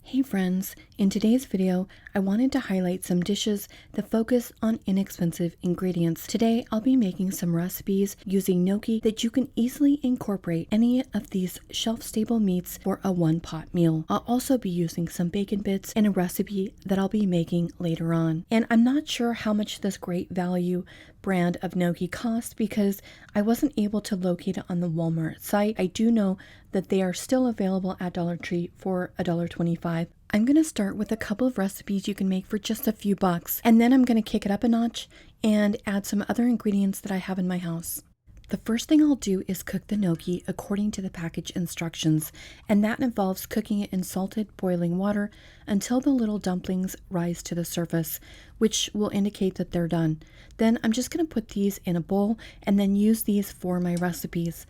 Hey friends, in today's video, I wanted to highlight some dishes that focus on inexpensive ingredients. Today, I'll be making some recipes using gnocchi that you can easily incorporate any of these shelf-stable meats for a one-pot meal. I'll also be using some bacon bits in a recipe that I'll be making later on. And I'm not sure how much this great value brand of gnocchi cost because I wasn't able to locate it on the Walmart site. I do know that they are still available at Dollar Tree for $1.25. I'm going to start with a couple of recipes you can make for just a few bucks, and then I'm going to kick it up a notch and add some other ingredients that I have in my house. The first thing I'll do is cook the gnocchi according to the package instructions, and that involves cooking it in salted boiling water until the little dumplings rise to the surface, which will indicate that they're done. Then I'm just going to put these in a bowl and then use these for my recipes.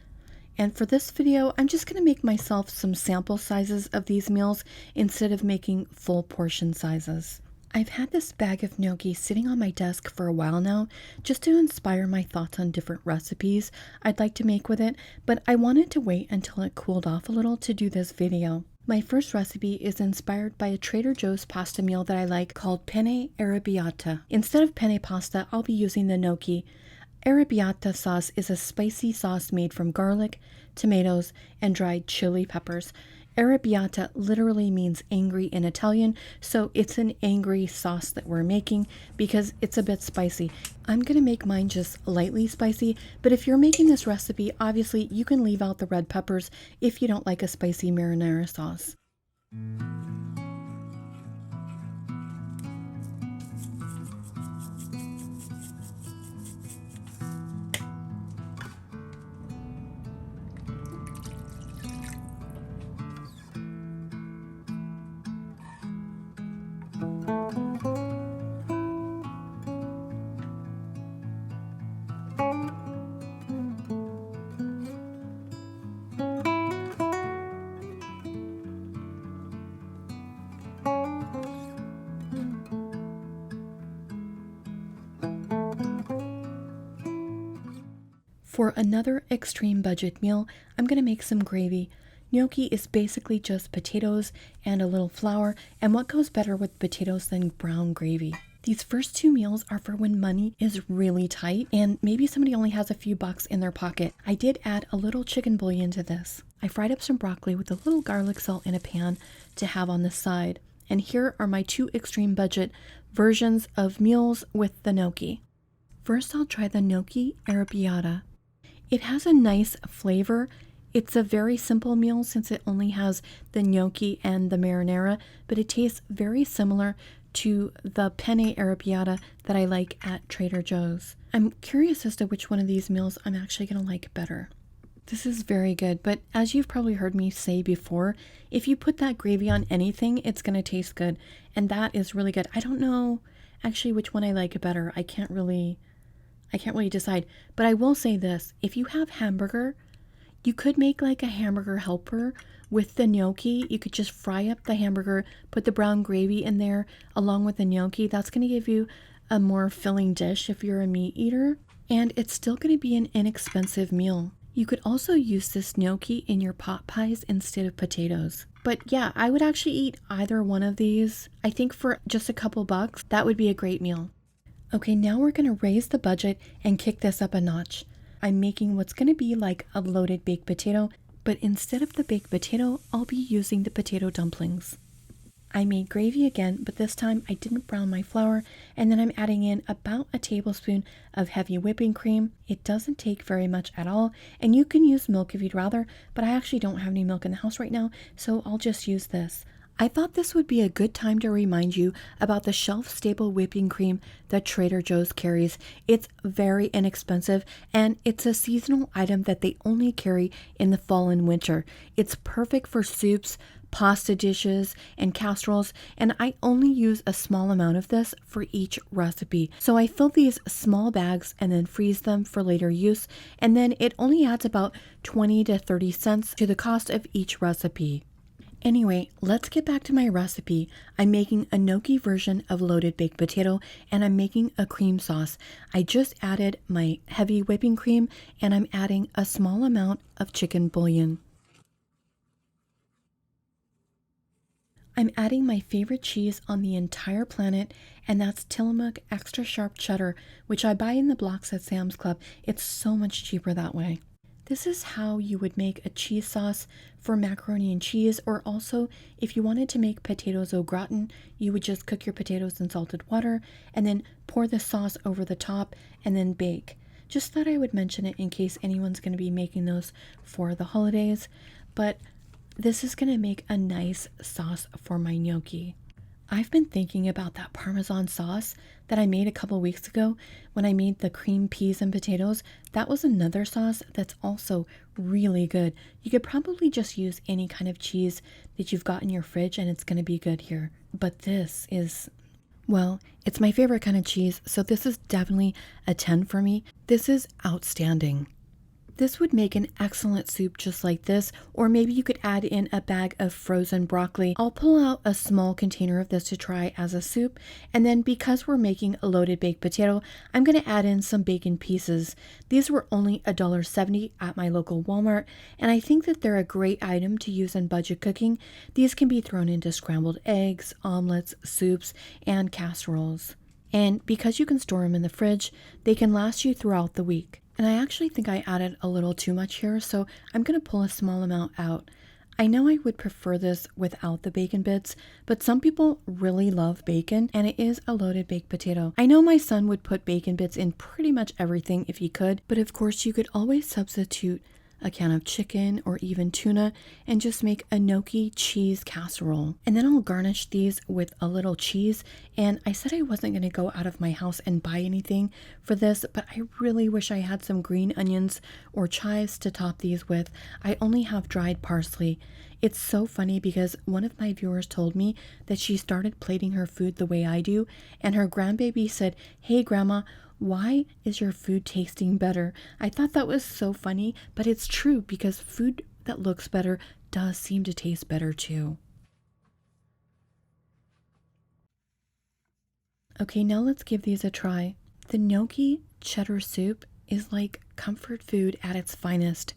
And for this video, I'm just going to make myself some sample sizes of these meals instead of making full portion sizes. I've had this bag of gnocchi sitting on my desk for a while now, just to inspire my thoughts on different recipes I'd like to make with it, but I wanted to wait until it cooled off a little to do this video. My first recipe is inspired by a Trader Joe's pasta meal that I like called penne arrabbiata. Instead of penne pasta, I'll be using the gnocchi. Arrabbiata sauce is a spicy sauce made from garlic, tomatoes, and dried chili peppers. Arrabbiata literally means angry in Italian, so it's an angry sauce that we're making because it's a bit spicy. I'm going to make mine just lightly spicy, but if you're making this recipe, obviously you can leave out the red peppers if you don't like a spicy marinara sauce. For another extreme budget meal, I'm going to make some gravy. Gnocchi is basically just potatoes and a little flour, and what goes better with potatoes than brown gravy? These first two meals are for when money is really tight and maybe somebody only has a few bucks in their pocket. I did add a little chicken bouillon to this. I fried up some broccoli with a little garlic salt in a pan to have on the side. And here are my two extreme budget versions of meals with the gnocchi. First, I'll try the gnocchi arrabbiata. It has a nice flavor. It's a very simple meal since it only has the gnocchi and the marinara, but it tastes very similar to the penne arrabbiata that I like at Trader Joe's. I'm curious as to which one of these meals I'm actually going to like better. This is very good, but as you've probably heard me say before, if you put that gravy on anything, it's going to taste good, and that is really good. I don't know actually which one I like better. I can't really decide, but I will say this. If you have hamburger, you could make like a hamburger helper with the gnocchi. You could just fry up the hamburger, put the brown gravy in there along with the gnocchi. That's going to give you a more filling dish if you're a meat eater, and it's still going to be an inexpensive meal. You could also use this gnocchi in your pot pies instead of potatoes. But yeah, I would actually eat either one of these. I think for just a couple bucks, that would be a great meal. Okay, now we're going to raise the budget and kick this up a notch. I'm making what's going to be like a loaded baked potato, but instead of the baked potato, I'll be using the potato dumplings. I made gravy again, but this time I didn't brown my flour, and then I'm adding in about a tablespoon of heavy whipping cream. It doesn't take very much at all, and you can use milk if you'd rather, but I actually don't have any milk in the house right now, so I'll just use this. I thought this would be a good time to remind you about the shelf-stable whipping cream that Trader Joe's carries. It's very inexpensive, and it's a seasonal item that they only carry in the fall and winter. It's perfect for soups, pasta dishes, and casseroles, and I only use a small amount of this for each recipe. So I fill these small bags and then freeze them for later use, and then it only adds about 20 to 30 cents to the cost of each recipe. Anyway, let's get back to my recipe. I'm making a gnocchi version of loaded baked potato, and I'm making a cream sauce. I just added my heavy whipping cream, and I'm adding a small amount of chicken bouillon. I'm adding my favorite cheese on the entire planet, and that's Tillamook Extra Sharp Cheddar, which I buy in the blocks at Sam's Club. It's so much cheaper that way. This is how you would make a cheese sauce for macaroni and cheese, or also if you wanted to make potatoes au gratin, you would just cook your potatoes in salted water and then pour the sauce over the top and then bake. Just thought I would mention it in case anyone's going to be making those for the holidays, but this is going to make a nice sauce for my gnocchi. I've been thinking about that Parmesan sauce that I made a couple weeks ago when I made the cream peas and potatoes. That was another sauce that's also really good. You could probably just use any kind of cheese that you've got in your fridge and it's going to be good here. But this is, well, it's my favorite kind of cheese, so this is definitely a 10 for me. This is outstanding. This would make an excellent soup just like this, or maybe you could add in a bag of frozen broccoli. I'll pull out a small container of this to try as a soup, and then because we're making a loaded baked potato, I'm going to add in some bacon pieces. These were only $1.70 at my local Walmart, and I think that they're a great item to use in budget cooking. These can be thrown into scrambled eggs, omelets, soups, and casseroles. And because you can store them in the fridge, they can last you throughout the week. And I actually think I added a little too much here, so I'm going to pull a small amount out. I know I would prefer this without the bacon bits, but some people really love bacon, and it is a loaded baked potato. I know my son would put bacon bits in pretty much everything if he could, but of course you could always substitute a can of chicken or even tuna and just make a gnocchi cheese casserole. And then I'll garnish these with a little cheese. And I said I wasn't going to go out of my house and buy anything for this, but I really wish I had some green onions or chives to top these with. I only have dried parsley. It's so funny because one of my viewers told me that she started plating her food the way I do, and her grandbaby said, "Hey grandma, why is your food tasting better?" I thought that was so funny, but it's true because food that looks better does seem to taste better too. Okay, now let's give these a try. The gnocchi cheddar soup is like comfort food at its finest.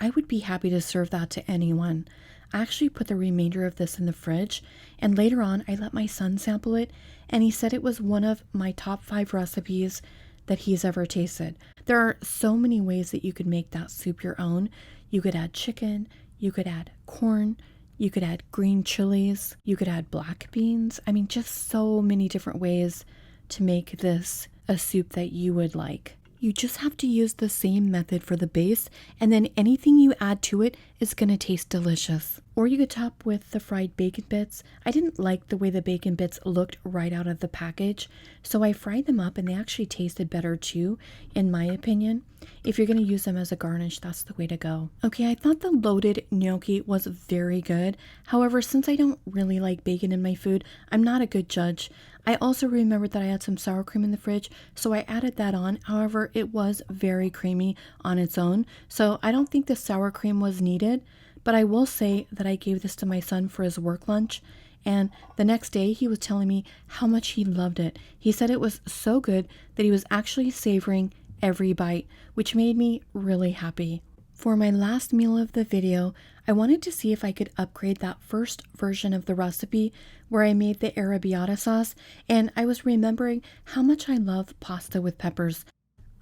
I would be happy to serve that to anyone. I actually put the remainder of this in the fridge, and later on I let my son sample it, and he said it was one of my top 5 recipes that he's ever tasted. There are so many ways that you could make that soup your own. You could add chicken, you could add corn, you could add green chilies, you could add black beans. I mean, just so many different ways to make this a soup that you would like. You just have to use the same method for the base, and then anything you add to it is going to taste delicious. Or you could top with the fried bacon bits. I didn't like the way the bacon bits looked right out of the package, so I fried them up and they actually tasted better too, in my opinion. If you're going to use them as a garnish, that's the way to go. Okay, I thought the loaded gnocchi was very good. However, since I don't really like bacon in my food, I'm not a good judge. I also remembered that I had some sour cream in the fridge, so I added that on. However, it was very creamy on its own, so I don't think the sour cream was needed. But I will say that I gave this to my son for his work lunch, and the next day he was telling me how much he loved it. He said it was so good that he was actually savoring every bite, which made me really happy. For my last meal of the video, I wanted to see if I could upgrade that first version of the recipe where I made the arrabbiata sauce, and I was remembering how much I love pasta with peppers.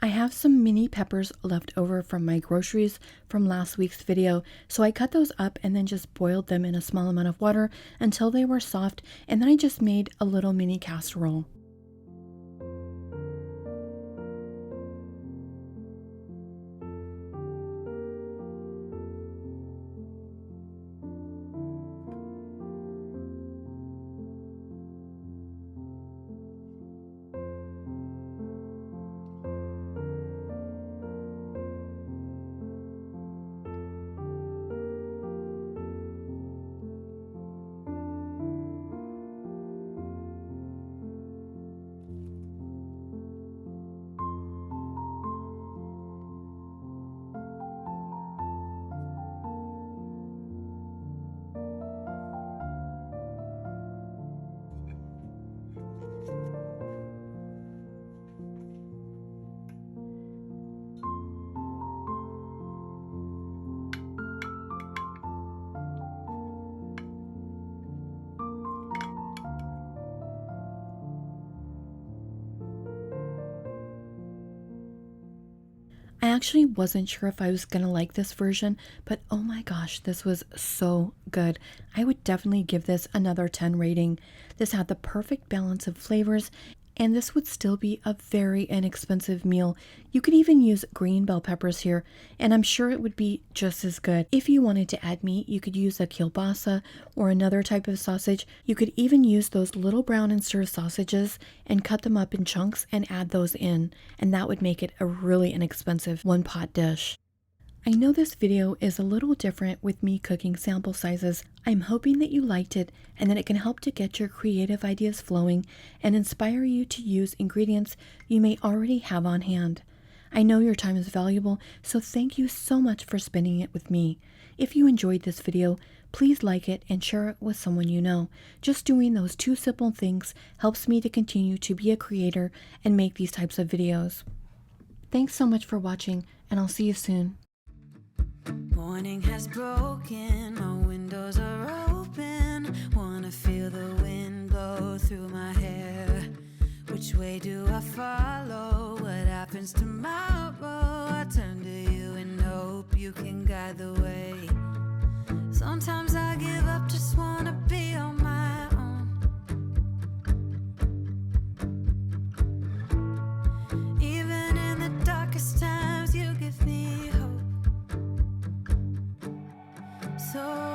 I have some mini peppers left over from my groceries from last week's video, so I cut those up and then just boiled them in a small amount of water until they were soft, and then I just made a little mini casserole. actually wasn't sure if I was going to like this version, but oh my gosh, this was so good. I would definitely give this another 10 rating. This had the perfect balance of flavors, and this would still be a very inexpensive meal. You could even use green bell peppers here, and I'm sure it would be just as good. If you wanted to add meat, you could use a kielbasa or another type of sausage. You could even use those little brown and stir sausages and cut them up in chunks and add those in, and that would make it a really inexpensive one-pot dish. I know this video is a little different with me cooking sample sizes. I'm hoping that you liked it and that it can help to get your creative ideas flowing and inspire you to use ingredients you may already have on hand. I know your time is valuable, so thank you so much for spending it with me. If you enjoyed this video, please like it and share it with someone you know. Just doing those two simple things helps me to continue to be a creator and make these types of videos. Thanks so much for watching, and I'll see you soon. Morning has broken, my windows are open. Wanna feel the wind blow through my hair. Which way do I follow? What happens tomorrow? I turn to you and hope you can guide the way. Sometimes I give up, just wanna be on my own. Even in the darkest times, you give me hope. So